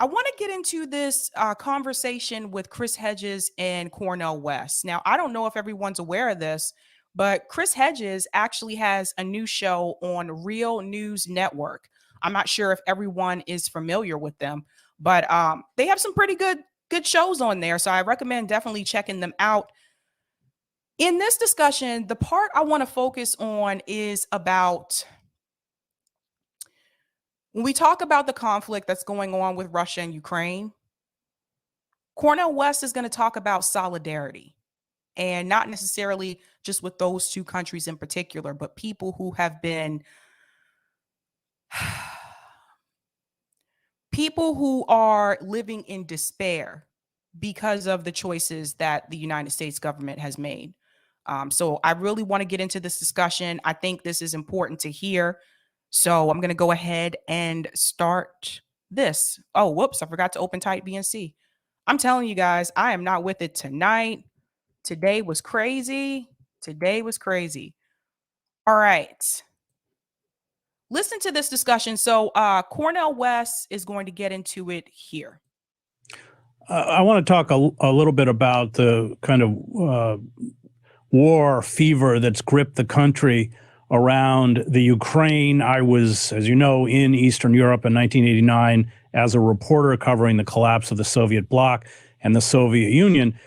I want to get into this conversation with Chris Hedges and Cornel West. Now, I don't know if everyone's aware of this, but Chris Hedges actually has a new show on Real News Network. I'm not sure if everyone is familiar with them, but they have some pretty good shows on there. So I recommend definitely checking them out. In this discussion, the part I want to focus on is about when we talk about the conflict that's going on with Russia and Ukraine. Cornel West is going to talk about solidarity, and not necessarily just with those two countries in particular, but people who have been people who are living in despair because of the choices that the United States government has made. So I really want to get into this discussion. I think this is important to hear. So I'm going to go ahead and start this. Oh, whoops, I forgot to open Type BNC. I'm telling you guys, I am not with it tonight. Today was crazy. Today was crazy. All right. Listen to this discussion. So Cornel West is going to get into it here. I want to talk a little bit about the kind of war fever that's gripped the country around the Ukraine. I was, as you know, in Eastern Europe in 1989 as a reporter covering the collapse of the Soviet bloc and the Soviet Union.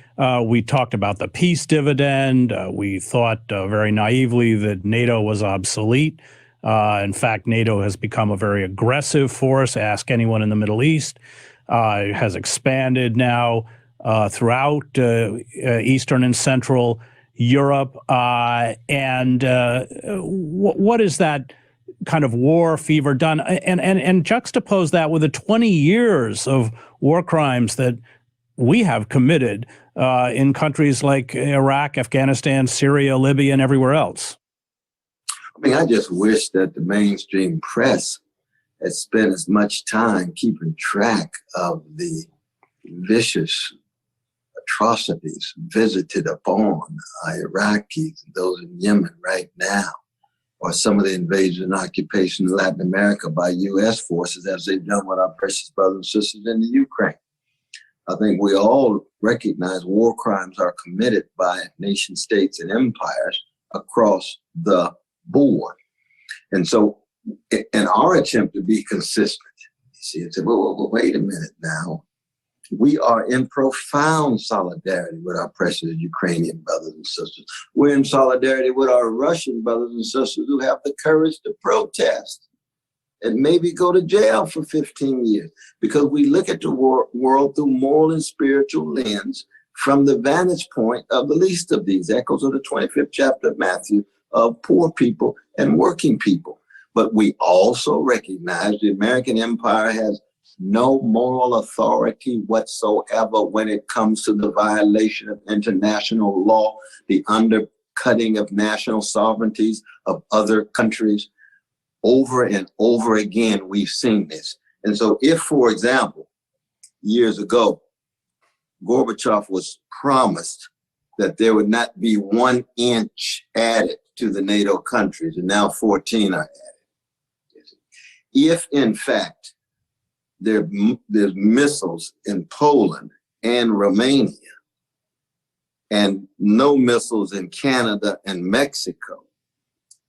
We talked about the peace dividend. We thought very naively that NATO was obsolete. In fact, NATO has become a very aggressive force. Ask anyone in the Middle East. It has expanded now throughout Eastern and Central Europe. And what is that kind of war fever done? And juxtapose that with the 20 years of war crimes that we have committed in countries like Iraq, Afghanistan, Syria, Libya, and everywhere else. I mean, I just wish that the mainstream press had spent as much time keeping track of the vicious atrocities visited upon Iraqis, those in Yemen right now, or some of the invasion and occupation in Latin America by U.S. forces, as they've done with our precious brothers and sisters in the Ukraine. I think we all recognize war crimes are committed by nation states and empires across the board. And so in our attempt to be consistent, you see, it's well, wait a minute now. We are in profound solidarity with our precious Ukrainian brothers and sisters. We're in solidarity with our Russian brothers and sisters who have the courage to protest and maybe go to jail for 15 years, because we look at the world through moral and spiritual lens from the vantage point of the least of these, echoes of the 25th chapter of Matthew, of poor people and working people. But we also recognize the American empire has no moral authority whatsoever when it comes to the violation of international law, the undercutting of national sovereignties of other countries. Over and over again, we've seen this. And so if, for example, years ago, Gorbachev was promised that there would not be 1 inch added to the NATO countries, and now 14 are added. If, in fact, there's missiles in Poland and Romania, and no missiles in Canada and Mexico,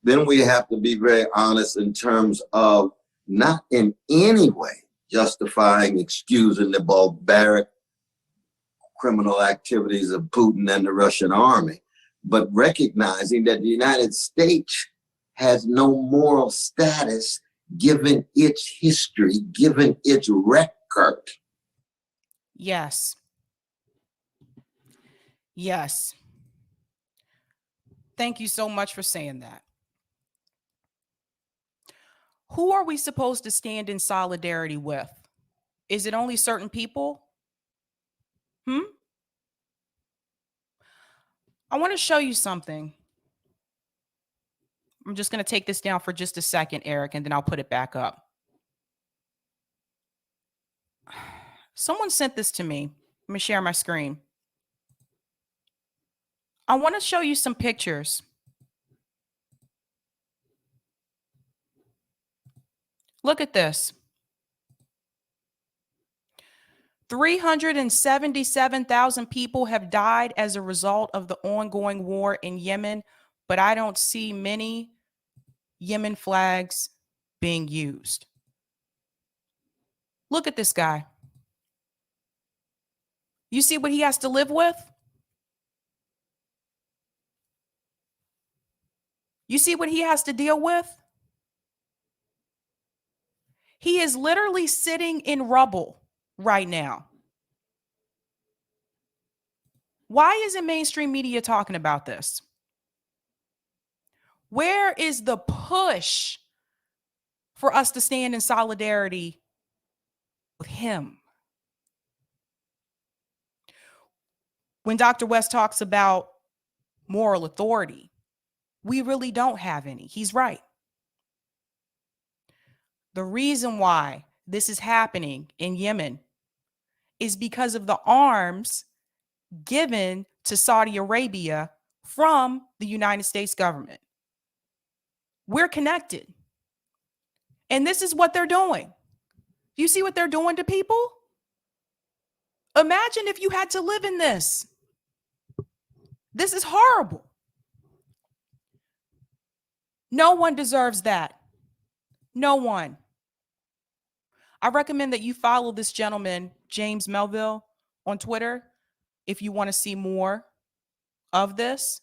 then we have to be very honest in terms of not in any way justifying, excusing the barbaric criminal activities of Putin and the Russian army, but recognizing that the United States has no moral status given its history, given its record. Yes. Yes. Thank you so much for saying that. Who are we supposed to stand in solidarity with? Is it only certain people? I want to show you something. I'm just going to take this down for just a second, Eric, and then I'll put it back up. Someone sent this to me. Let me share my screen. I want to show you some pictures. Look at this. 377,000 people have died as a result of the ongoing war in Yemen, but I don't see many Yemen flags being used. Look at this guy. You see what he has to live with? You see what he has to deal with? He is literally sitting in rubble right now. Why isn't mainstream media talking about this? Where is the push for us to stand in solidarity with him? When Dr. West talks about moral authority, we really don't have any. He's right. The reason why this is happening in Yemen is because of the arms given to Saudi Arabia from the United States government. We're connected. And this is what they're doing. Do you see what they're doing to people? Imagine if you had to live in this. This is horrible. No one deserves that. No one. I recommend that you follow this gentleman, James Melville, on Twitter if you want to see more of this.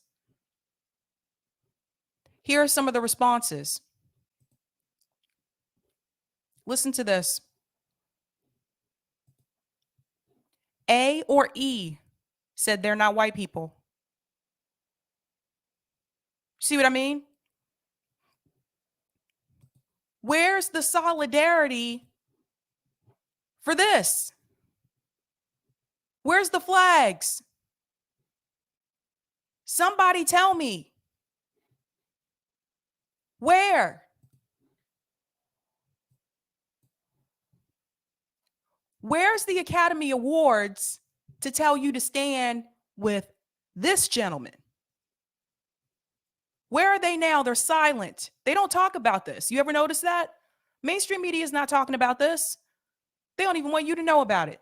Here are some of the responses. Listen to this. A or E said they're not white people. See what I mean? Where's the solidarity for this? Where's the flags? Somebody tell me. Where? Where's the Academy Awards to tell you to stand with this gentleman? Where are they now? They're silent. They don't talk about this. You ever notice that? Mainstream media is not talking about this. They don't even want you to know about it.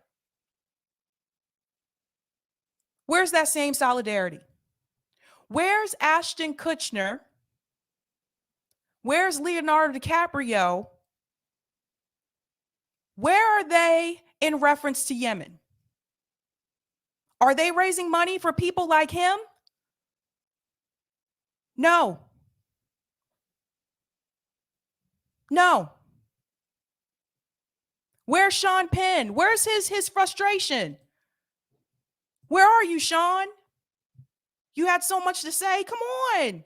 Where's that same solidarity? Where's Ashton Kutcher? Where's Leonardo DiCaprio? Where are they in reference to Yemen? Are they raising money for people like him? No. No. Where's Sean Penn? Where's his frustration? Where are you, Sean? You had so much to say. Come on.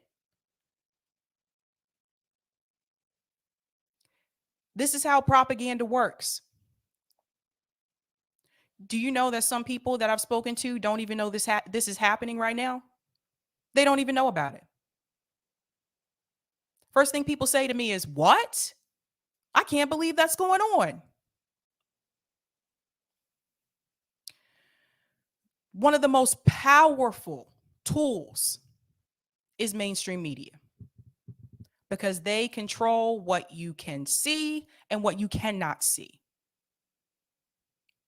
This is how propaganda works. Do you know that some people that I've spoken to don't even know this is happening right now? They don't even know about it. First thing people say to me is, "What? I can't believe that's going on." One of the most powerful tools is mainstream media because they control what you can see and what you cannot see.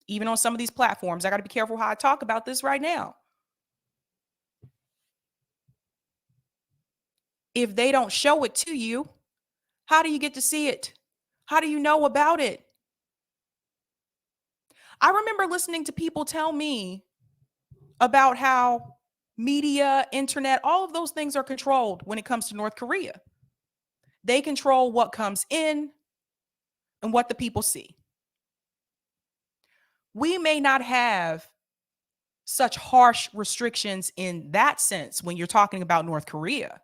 Even on some of these platforms, I got to be careful how I talk about this right now. If they don't show it to you, how do you get to see it? How do you know about it? I remember listening to people tell me about how media, internet, all of those things are controlled when it comes to North Korea. They control what comes in and what the people see. We may not have such harsh restrictions in that sense when you're talking about North Korea,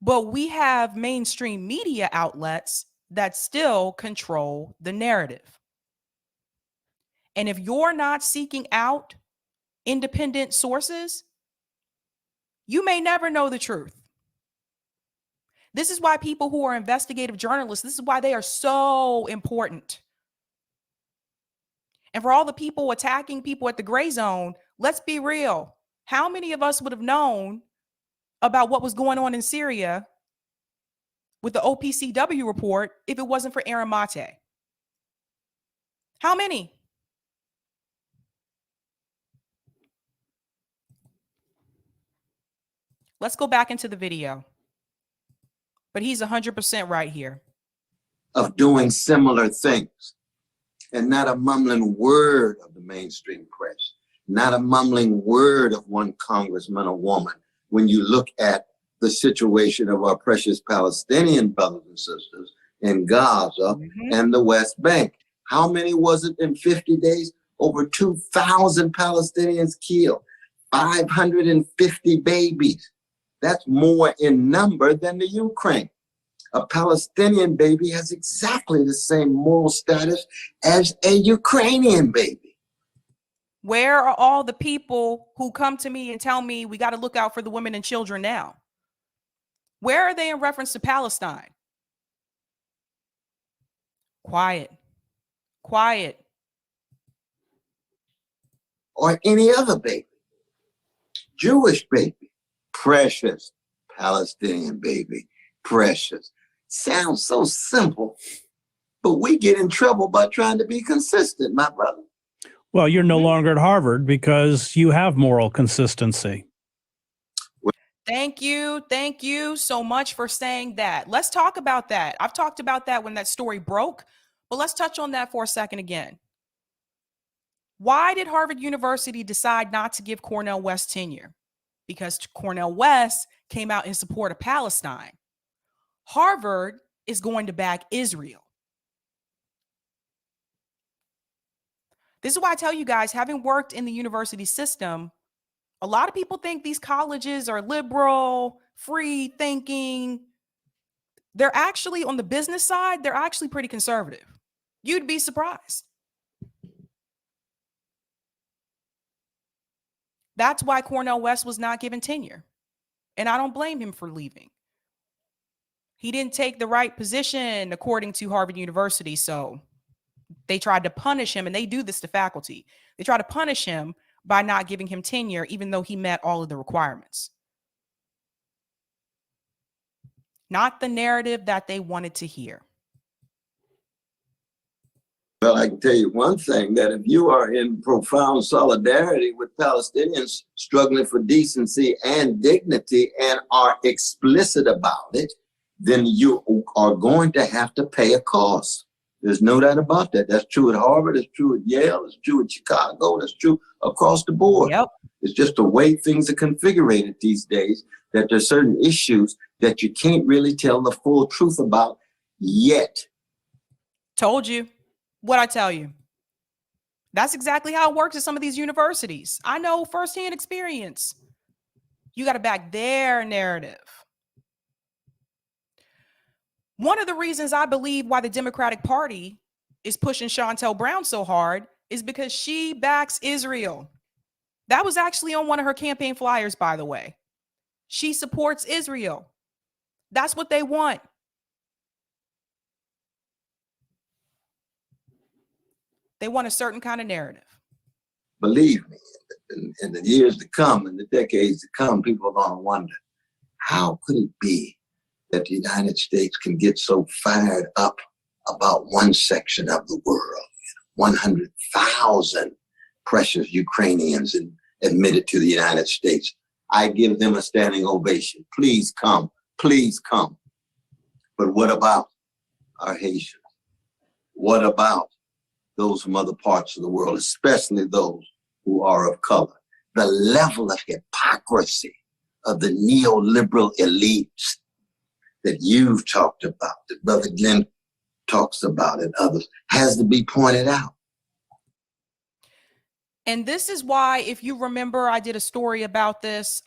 but we have mainstream media outlets that still control the narrative. And if you're not seeking out independent sources, you may never know the truth. This is why people who are investigative journalists, this is why they are so important. And for all the people attacking people at the gray zone, let's be real. How many of us would have known about what was going on in Syria with the OPCW report if it wasn't for Aaron Mate? How many? Let's go back into the video. But he's 100% right here. Of doing similar things, and not a mumbling word of the mainstream press, not a mumbling word of one congressman or woman when you look at the situation of our precious Palestinian brothers and sisters in Gaza and the West Bank. How many was it in 50 days? Over 2,000 Palestinians killed, 550 babies. That's more in number than the Ukraine. A Palestinian baby has exactly the same moral status as a Ukrainian baby. Where are all the people who come to me and tell me we got to look out for the women and children now? Where are they in reference to Palestine? Quiet. Quiet. Or any other baby. Jewish baby. Precious. Palestinian baby. Precious. Sounds so simple, but we get in trouble by trying to be consistent, my brother. Well, you're no longer at Harvard because you have moral consistency. Thank you. Thank you so much for saying that. Let's talk about that. I've talked about that when that story broke, but let's touch on that for a second again. Why did Harvard University decide not to give Cornel West tenure? Because Cornel West came out in support of Palestine. Harvard is going to back Israel. This is why I tell you guys, having worked in the university system, a lot of people think these colleges are liberal, free thinking. They're actually, on the business side, they're actually pretty conservative. You'd be surprised. That's why Cornel West was not given tenure. And I don't blame him for leaving. He didn't take the right position according to Harvard University. So they tried to punish him, and they do this to faculty. They try to punish him by not giving him tenure, even though he met all of the requirements. Not the narrative that they wanted to hear. Well, I can tell you one thing, that if you are in profound solidarity with Palestinians struggling for decency and dignity and are explicit about it, then you are going to have to pay a cost. There's no doubt about that. That's true at Harvard, it's true at Yale, it's true at Chicago, it's true across the board. Yep. It's just the way things are configured these days, that there's certain issues that you can't really tell the full truth about yet. Told you. What I tell you. That's exactly how it works at some of these universities. I know firsthand experience. You got to back their narrative. One of the reasons I believe why the Democratic Party is pushing Shontel Brown so hard is because she backs Israel. That was actually on one of her campaign flyers, by the way. She supports Israel. That's what they want. They want a certain kind of narrative. Believe me, in the years to come, in the decades to come, people are going to wonder, how could it be that the United States can get so fired up about one section of the world? 100,000 precious Ukrainians admitted to the United States. I give them a standing ovation. Please come. Please come. But what about our Haitians? What about those from other parts of the world, especially those who are of color? The level of hypocrisy of the neoliberal elites that you've talked about, that Brother Glenn talks about, and others, has to be pointed out. And this is why, if you remember, I did a story about this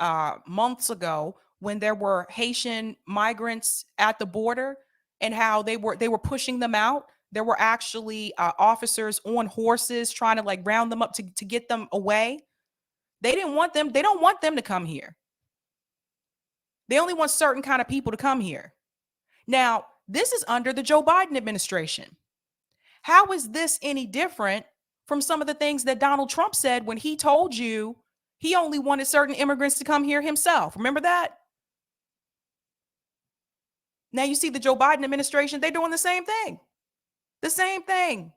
months ago when there were Haitian migrants at the border and how they were pushing them out. There were actually officers on horses trying to like round them up to get them away. They didn't want them. They don't want them to come here. They only want certain kind of people to come here. Now, this is under the Joe Biden administration. How is this any different from some of the things that Donald Trump said when he told you he only wanted certain immigrants to come here himself? Remember that? Now you see the Joe Biden administration, they're doing the same thing. The same thing.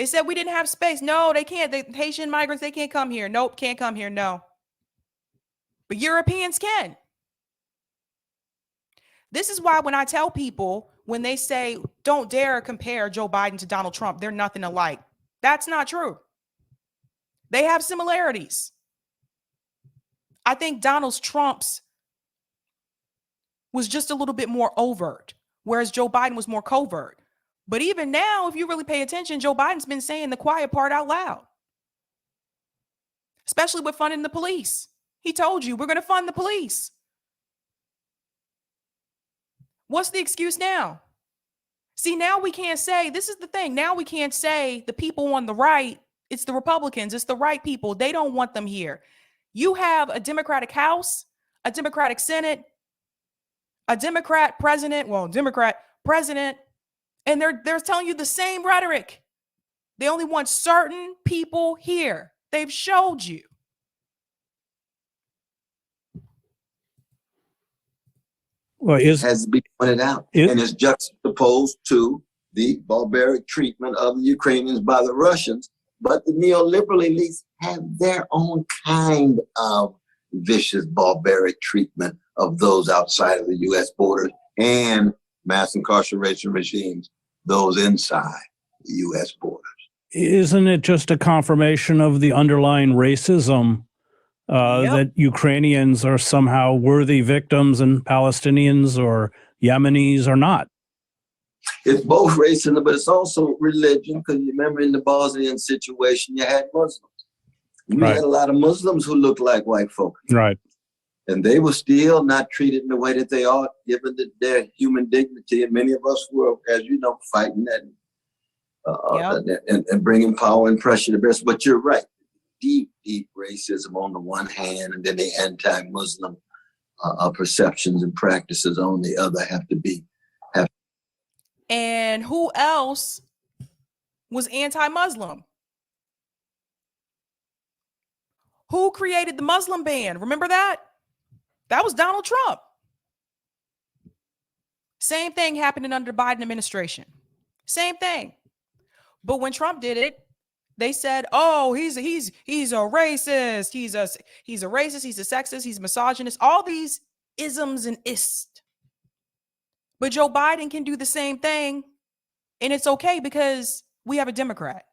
They said we didn't have space. No, they can't. The Haitian migrants, they can't come here. Nope, can't come here. No. But Europeans can. This is why when I tell people, when they say, don't dare compare Joe Biden to Donald Trump, they're nothing alike. That's not true. They have similarities. I think Donald Trump's was just a little bit more overt, whereas Joe Biden was more covert. But even now, if you really pay attention, Joe Biden's been saying the quiet part out loud, especially with funding the police. He told you, we're going to fund the police. What's the excuse now? See, now we can't say, this is the thing. Now we can't say the people on the right, it's the Republicans, it's the right people. They don't want them here. You have a Democratic House, a Democratic Senate, a Democrat president, and they're telling you the same rhetoric. They only want certain people here. They've showed you. Well, has to be pointed out, and is juxtaposed to the barbaric treatment of the Ukrainians by the Russians. But the neoliberal elites have their own kind of vicious, barbaric treatment of those outside of the U.S. borders, and mass incarceration regimes, those inside the U.S. borders. Isn't it just a confirmation of the underlying racism that Ukrainians are somehow worthy victims and Palestinians or Yemenis are not? It's both racism, but it's also religion, because you remember in the Bosnian situation, you had Muslims. You had a lot of Muslims who looked like white folk. Right. And they were still not treated in the way that they ought, given their human dignity. And many of us were, as you know, fighting that and bringing power and pressure to bear. But you're right. Deep, deep racism on the one hand, and then the anti-Muslim perceptions and practices on the other have to be. And who else was anti-Muslim? Who created the Muslim ban? Remember that? That was Donald Trump. Same thing happening under the Biden administration. Same thing. But when Trump did it, they said, "Oh, he's a racist. He's a racist. He's a sexist. He's a misogynist." All these isms and ists. But Joe Biden can do the same thing, and it's okay because we have a Democrat.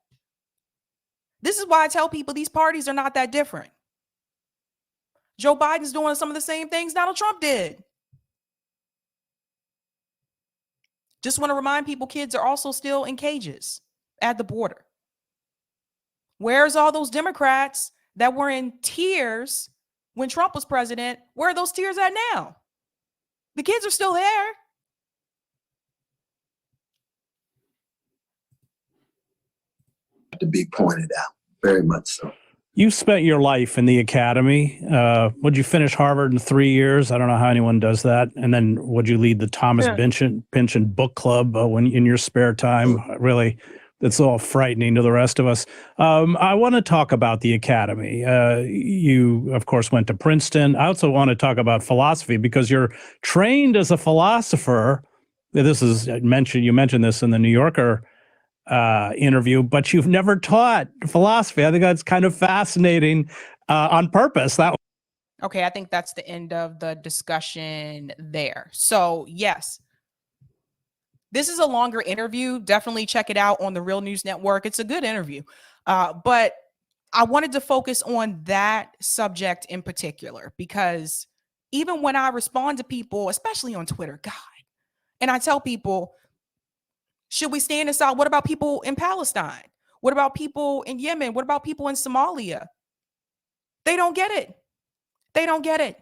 This is why I tell people these parties are not that different. Joe Biden's doing some of the same things Donald Trump did. Just want to remind people, kids are also still in cages at the border. Where's all those Democrats that were in tears when Trump was president? Where are those tears at now? The kids are still there. To be pointed out, very much so. You spent your life in the academy. Would you finish Harvard in 3 years? I don't know how anyone does that. And then would you lead the Thomas Pynchon book club when in your spare time? Really, that's all frightening to the rest of us. I want to talk about the academy. You, of course, went to Princeton. I also want to talk about philosophy because you're trained as a philosopher. This is you mentioned this in the New Yorker interview, but you've never taught philosophy. I think that's kind of fascinating on purpose. Okay, I think that's the end of the discussion there. So yes, this is a longer interview. Definitely check it out on the Real News Network. It's a good interview. But I wanted to focus on that subject in particular, because even when I respond to people, especially on Twitter, God, and I tell people, should we stand aside? What about people in Palestine? What about people in Yemen? What about people in Somalia? They don't get it. They don't get it.